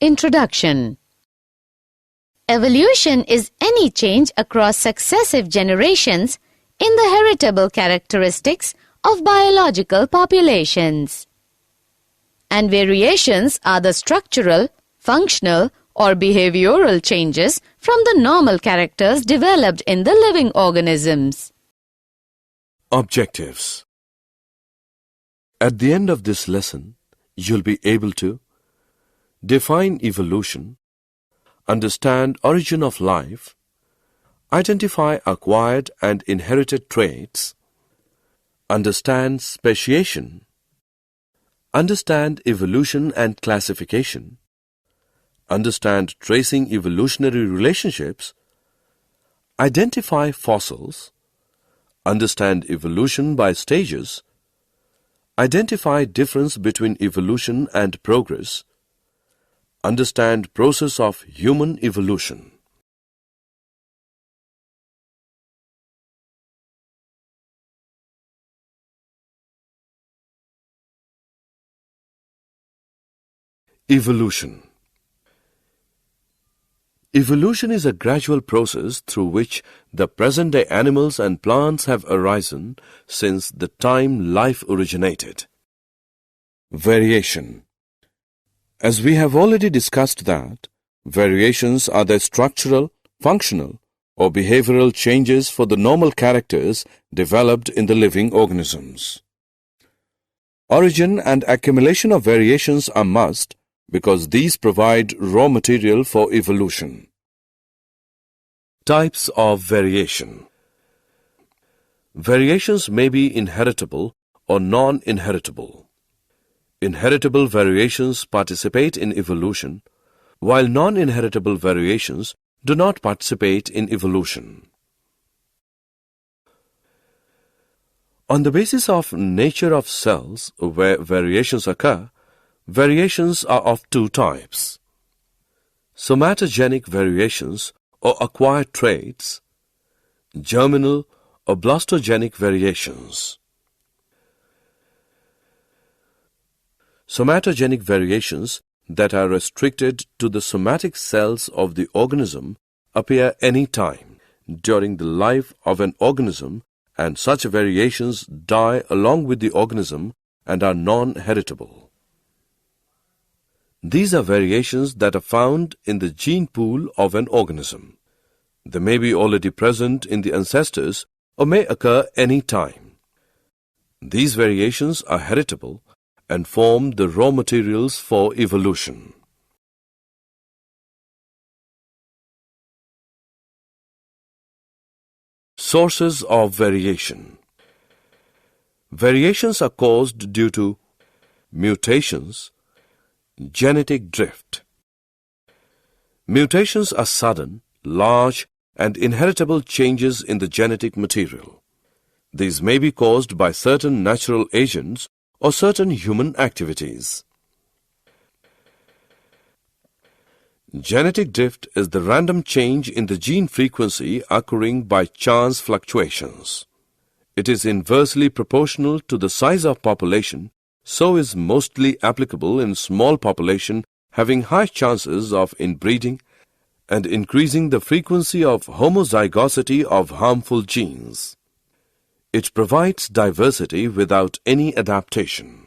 Introduction. Evolution is any change across successive generations in the heritable characteristics of biological populations. And variations are the structural, functional, or behavioral changes from the normal characters developed in the living organisms. Objectives. At the end of this lesson, you'll be able to define evolution, understand origin of life, identify acquired and inherited traits, understand speciation, understand evolution and classification, understand tracing evolutionary relationships, identify fossils, understand evolution by stages, identify difference between evolution and progress, understand process of human evolution. Evolution. Evolution is a gradual process through which the present-day animals and plants have arisen since the time life originated. Variation. As we have already discussed that, variations are the structural, functional, or behavioral changes for the normal characters developed in the living organisms. Origin and accumulation of variations are must because these provide raw material for evolution. Types of variation. Variations may be inheritable or non-inheritable. Inheritable variations participate in evolution, while non-inheritable variations do not participate in evolution. On the basis of nature of cells where variations occur, variations are of two types: somatogenic variations or acquired traits, germinal or blastogenic variations. Somatogenic variations that are restricted to the somatic cells of the organism appear any time during the life of an organism, and such variations die along with the organism and are non-heritable. These are variations that are found in the gene pool of an organism. They may be already present in the ancestors or may occur any time. These variations are heritable and form the raw materials for evolution. Sources of variation. Variations are caused due to mutations, genetic drift. Mutations are sudden, large, and inheritable changes in the genetic material. These may be caused by certain natural agents or certain human activities. Genetic drift is the random change in the gene frequency occurring by chance fluctuations. It is inversely proportional to the size of population, so is mostly applicable in small population having high chances of inbreeding and increasing the frequency of homozygosity of harmful genes. It provides diversity without any adaptation.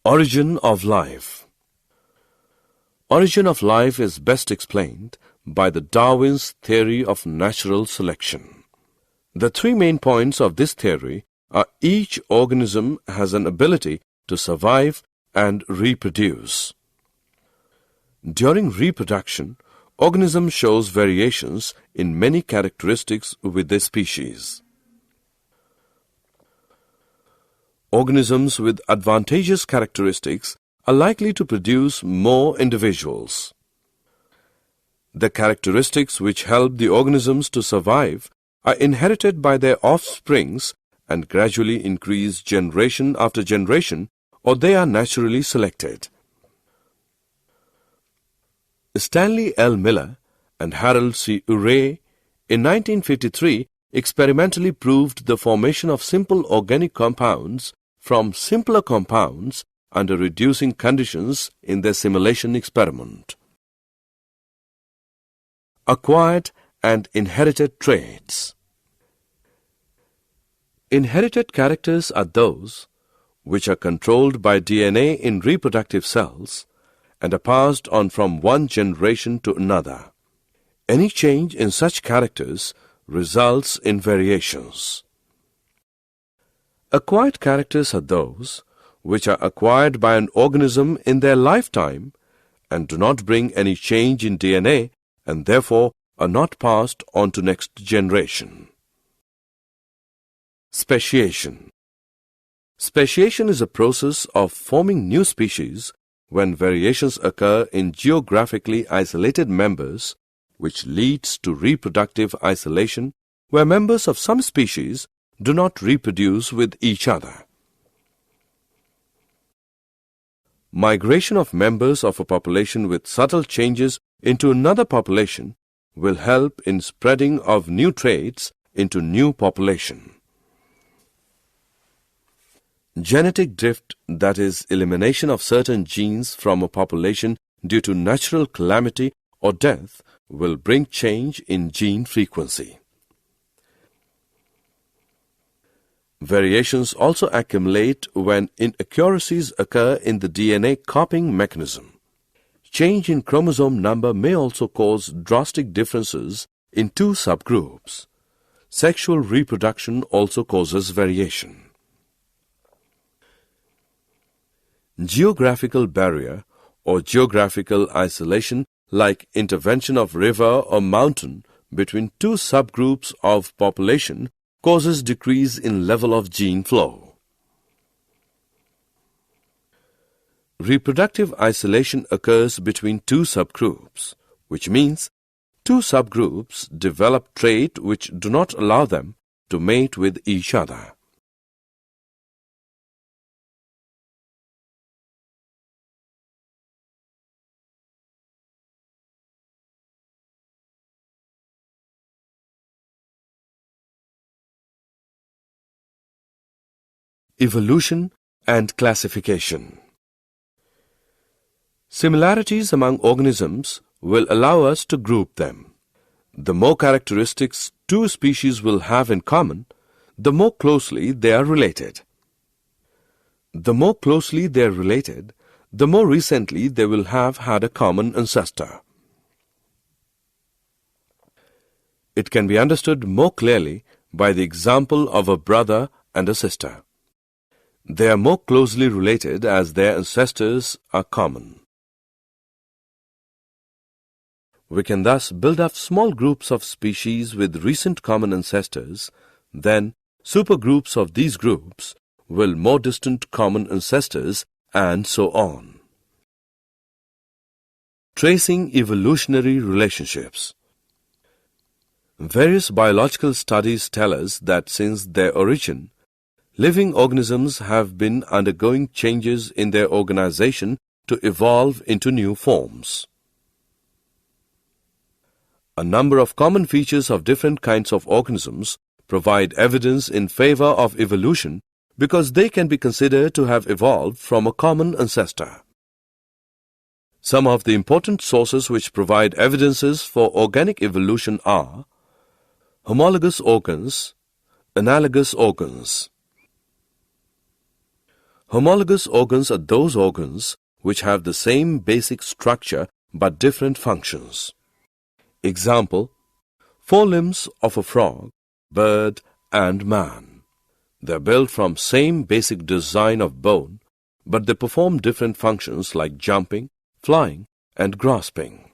Origin of life. Origin of life is best explained by the Darwin's theory of natural selection. The three main points of this theory are: each organism has an ability to survive and reproduce. During reproduction, organism shows variations in many characteristics with their species. Organisms with advantageous characteristics are likely to produce more individuals. The characteristics which help the organisms to survive are inherited by their offsprings and gradually increase generation after generation, or they are naturally selected. Stanley L. Miller and Harold C. Urey in 1953 experimentally proved the formation of simple organic compounds from simpler compounds under reducing conditions in their simulation experiment. Acquired and inherited traits. Inherited characters are those which are controlled by DNA in reproductive cells and are passed on from one generation to another. Any change in such characters results in variations. Acquired characters are those which are acquired by an organism in their lifetime and do not bring any change in DNA and therefore are not passed on to next generation. Speciation. Speciation is a process of forming new species when variations occur in geographically isolated members, which leads to reproductive isolation where members of some species do not reproduce with each other. Migration of members of a population with subtle changes into another population will help in spreading of new traits into new population. Genetic drift, that is, elimination of certain genes from a population due to natural calamity or death, will bring change in gene frequency. Variations also accumulate when inaccuracies occur in the DNA copying mechanism. Change in chromosome number may also cause drastic differences in two subgroups. Sexual reproduction also causes variation. Geographical barrier or geographical isolation, like intervention of river or mountain between two subgroups of population, causes decrease in level of gene flow. Reproductive isolation occurs between two subgroups, which means two subgroups develop traits which do not allow them to mate with each other. Evolution and classification. Similarities among organisms will allow us to group them. The more characteristics two species will have in common, the more closely they are related. The more closely they are related, the more recently they will have had a common ancestor. It can be understood more clearly by the example of a brother and a sister. They are more closely related as their ancestors are common. We can thus build up small groups of species with recent common ancestors, then supergroups of these groups will more distant common ancestors, and so on. Tracing evolutionary relationships. Various biological studies tell us that since their origin, living organisms have been undergoing changes in their organization to evolve into new forms. A number of common features of different kinds of organisms provide evidence in favor of evolution because they can be considered to have evolved from a common ancestor. Some of the important sources which provide evidences for organic evolution are homologous organs, analogous organs. Homologous organs are those organs which have the same basic structure but different functions. Example, forelimbs of a frog, bird, and man. They are built from same basic design of bone, but they perform different functions like jumping, flying, and grasping.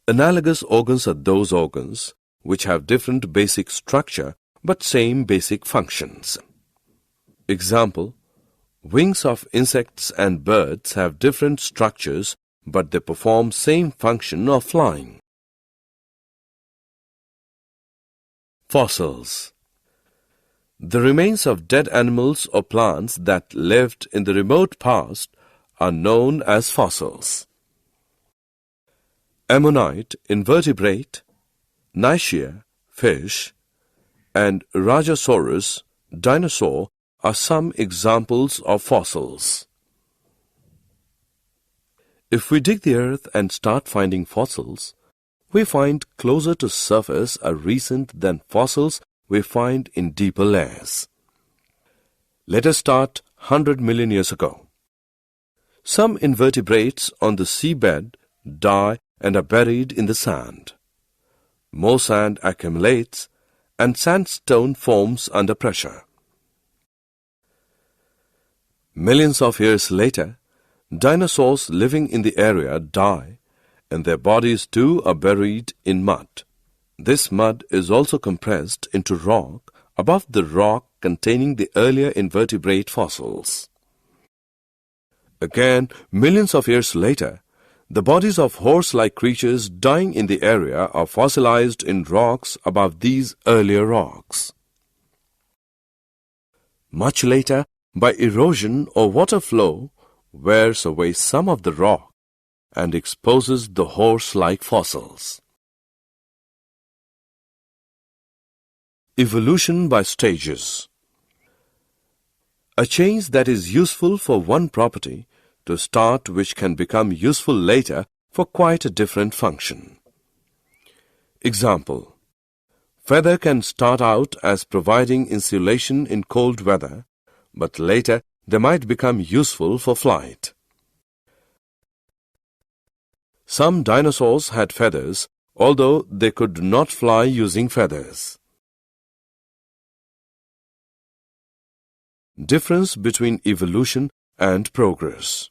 Analogous organs are those organs which have different basic structure but same basic functions. Example, wings of insects and birds have different structures but they perform same function of flying. Fossils. The remains of dead animals or plants that lived in the remote past are known as fossils. Ammonite, invertebrate, Nicaea, fish, and Rajasaurus, dinosaur, are some examples of fossils. If we dig the earth and start finding fossils, we find closer to surface are recent than fossils we find in deeper layers. Let us start 100 million years ago. Some invertebrates on the seabed die and are buried in the sand. More sand accumulates and sandstone forms under pressure. Millions of years later, dinosaurs living in the area die and their bodies too are buried in mud. This mud is also compressed into rock above the rock containing the earlier invertebrate fossils. Again, millions of years later, the bodies of horse-like creatures dying in the area are fossilized in rocks above these earlier rocks. Much later, by erosion or water flow, wears away some of the rock and exposes the horse-like fossils. Evolution by stages. A change that is useful for one property to start which can become useful later for quite a different function. Example: feather can start out as providing insulation in cold weather, but later they might become useful for flight. Some dinosaurs had feathers, although they could not fly using feathers. Difference between evolution and progress.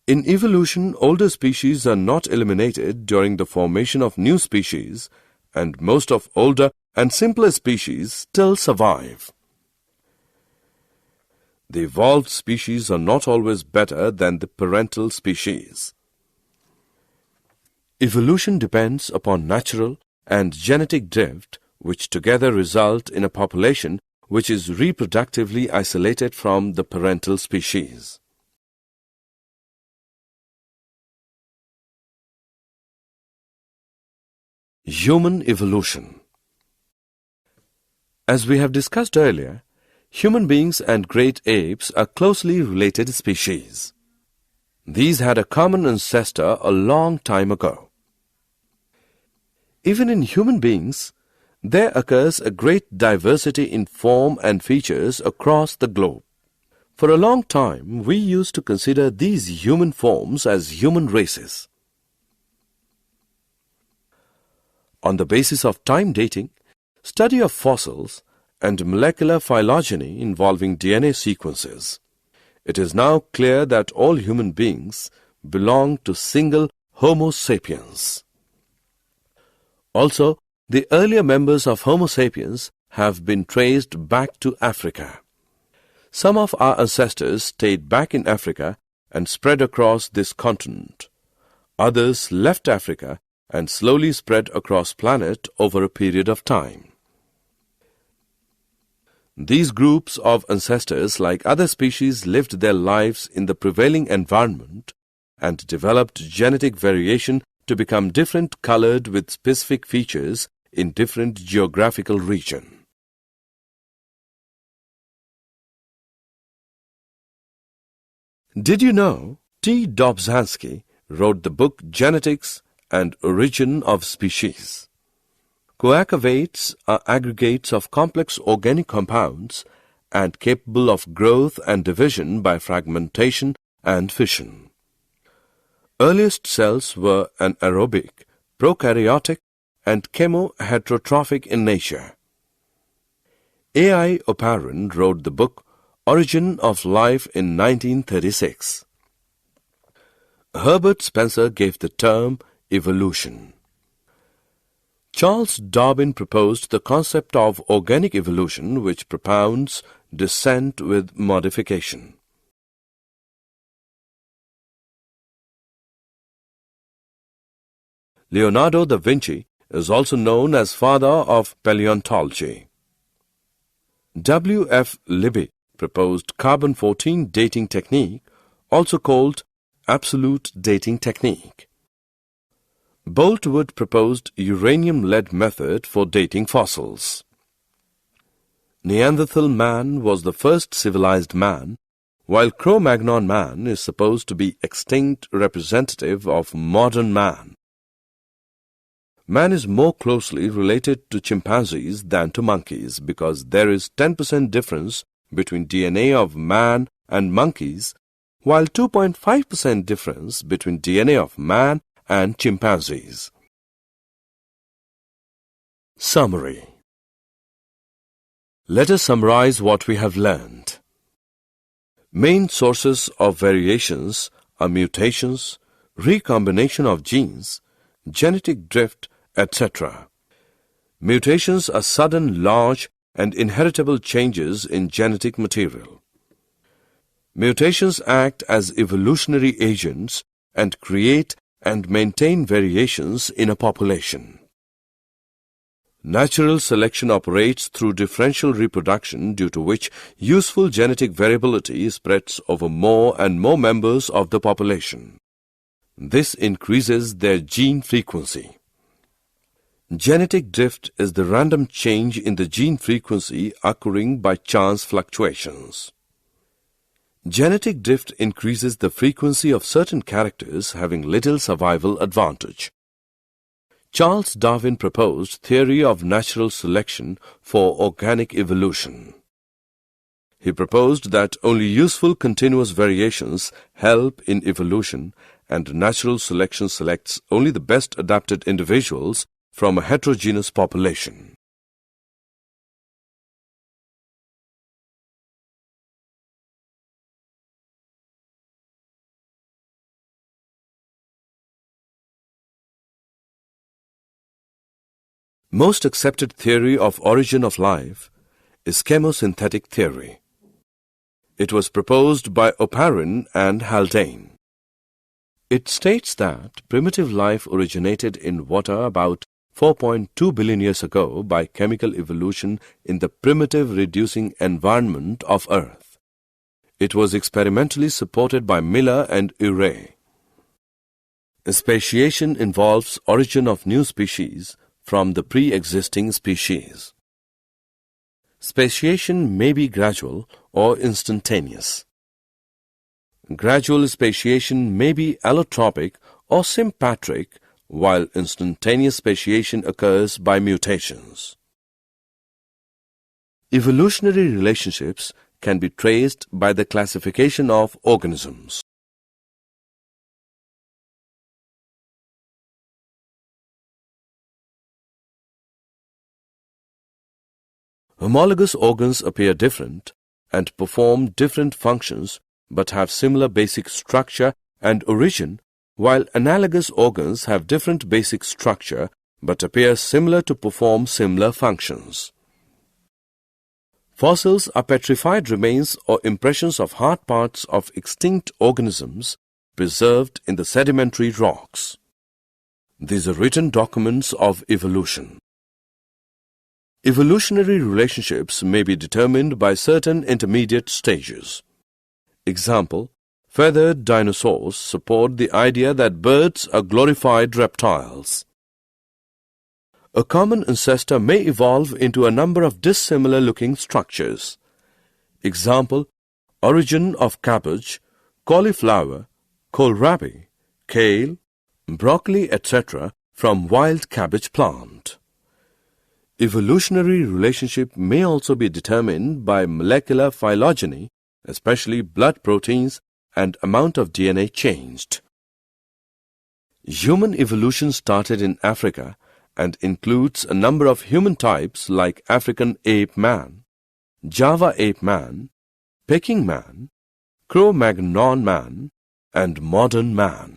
In evolution, older species are not eliminated during the formation of new species, and most of older and simpler species still survive. The evolved species are not always better than the parental species. Evolution depends upon natural and genetic drift, which together result in a population which is reproductively isolated from the parental species. Human evolution. As we have discussed earlier, human beings and great apes are closely related species. These had a common ancestor a long time ago. Even in human beings, there occurs a great diversity in form and features across the globe. For a long time, we used to consider these human forms as human races. On the basis of time dating, study of fossils, and molecular phylogeny involving DNA sequences, it is now clear that all human beings belong to single Homo sapiens. Also, the earlier members of Homo sapiens have been traced back to Africa. Some of our ancestors stayed back in Africa and spread across this continent. Others left Africa and slowly spread across planet over a period of time. These groups of ancestors, like other species, lived their lives in the prevailing environment and developed genetic variation to become different colored with specific features in different geographical region. Did you know T. Dobzhansky wrote the book Genetics and Origin of Species? Coagulates are aggregates of complex organic compounds and capable of growth and division by fragmentation and fission. Earliest cells were anaerobic, prokaryotic, and chemoheterotrophic in nature. A.I. Oparin wrote the book Origin of Life in 1936. Herbert Spencer gave the term evolution. Charles Darwin proposed the concept of organic evolution, which propounds descent with modification. Leonardo da Vinci is also known as father of paleontology. W. F. Libby proposed carbon-14 dating technique, also called absolute dating technique. Boltwood proposed uranium-lead method for dating fossils. Neanderthal man was the first civilized man, while Cro-Magnon man is supposed to be extinct representative of modern man. Man is more closely related to chimpanzees than to monkeys because there is 10% difference between DNA of man and monkeys, while 2.5% difference between DNA of man and chimpanzees. Summary. Let us summarize what we have learned. Main sources of variations are mutations, recombination of genes, genetic drift, etc. Mutations are sudden, large, and inheritable changes in genetic material. Mutations act as evolutionary agents and create and maintain variations in a population. Natural selection operates through differential reproduction, due to which useful genetic variability spreads over more and more members of the population. This increases their gene frequency. Genetic drift is the random change in the gene frequency occurring by chance fluctuations. Genetic drift increases the frequency of certain characters having little survival advantage. Charles Darwin proposed theory of natural selection for organic evolution. He proposed that only useful continuous variations help in evolution, and natural selection selects only the best adapted individuals from a heterogeneous population. Most accepted theory of origin of life is chemosynthetic theory. It was proposed by Oparin and Haldane. It states that primitive life originated in water about 4.2 billion years ago by chemical evolution in the primitive reducing environment of Earth. It was experimentally supported by Miller and Urey. Speciation involves origin of new species from the pre-existing species. Speciation may be gradual or instantaneous. Gradual speciation may be allotropic or sympatric, while instantaneous speciation occurs by mutations. Evolutionary relationships can be traced by the classification of organisms. Homologous organs appear different and perform different functions but have similar basic structure and origin, while analogous organs have different basic structure but appear similar to perform similar functions. Fossils are petrified remains or impressions of hard parts of extinct organisms preserved in the sedimentary rocks. These are written documents of evolution. Evolutionary relationships may be determined by certain intermediate stages. Example, feathered dinosaurs support the idea that birds are glorified reptiles. A common ancestor may evolve into a number of dissimilar-looking structures. Example, origin of cabbage, cauliflower, kohlrabi, kale, broccoli, etc. from wild cabbage plant. Evolutionary relationship may also be determined by molecular phylogeny, especially blood proteins and amount of DNA changed. Human evolution started in Africa and includes a number of human types like African ape man, Java ape man, Peking man, Cro-Magnon man, and modern man.